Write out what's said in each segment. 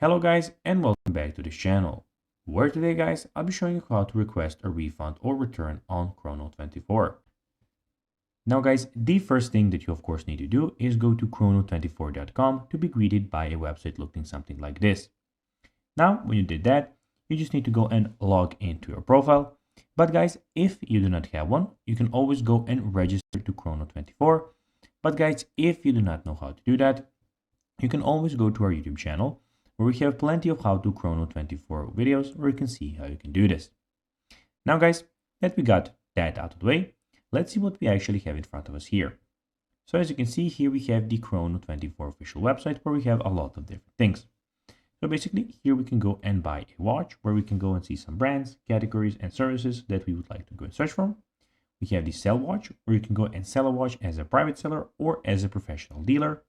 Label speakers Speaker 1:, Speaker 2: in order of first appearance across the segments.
Speaker 1: Hello guys and welcome back to this channel, where today guys I'll be showing you how to request a refund or return on Chrono24. Now guys, the first thing that you of course need to do is go to Chrono24.com to be greeted by a website looking something like this. Now when you did that, you just need to go and log into your profile. But guys, if you do not have one, you can always go and register to Chrono24. But guys, if you do not know how to do that, you can always go to our YouTube channel, where we have plenty of how to Chrono24 videos where you can see how you can do this. Now guys, that we got that out of the way, let's see what we actually have in front of us here. So as you can see here, we have the Chrono24 official website where we have a lot of different things. So basically here we can go and buy a watch, where we can go and see some brands, categories and services that we would like to go and search from. We have the sell watch, where you can go and sell a watch as a private seller or as a professional dealer.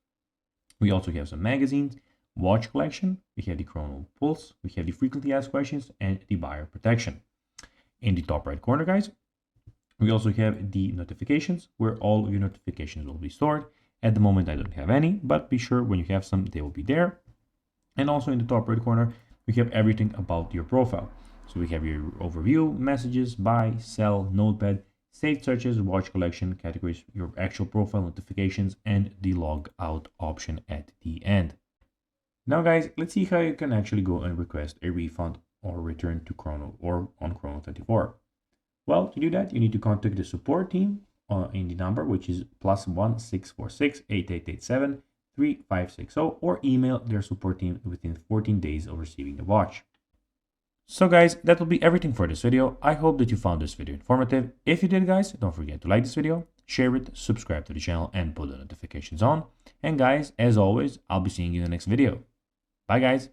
Speaker 1: We also have some magazines, watch collection, we have the Chrono Pulse, we have the frequently asked questions, and the buyer protection. In the top right corner, guys, we also have the notifications, where all of your notifications will be stored. At the moment, I don't have any, but be sure when you have some, they will be there. And also in the top right corner, we have everything about your profile. So we have your overview, messages, buy, sell, notepad, saved searches, watch collection, categories, your actual profile, notifications, and the log out option at the end. Now guys, let's see how you can actually go and request a refund or return to Chrono or on Chrono24. Well, to do that, you need to contact the support team in the number, which is +1 646 8887 3560, or email their support team within 14 days of receiving the watch. So guys, that will be everything for this video. I hope that you found this video informative. If you did guys, don't forget to like this video, share it, subscribe to the channel, and put the notifications on. And guys, as always, I'll be seeing you in the next video. Bye guys.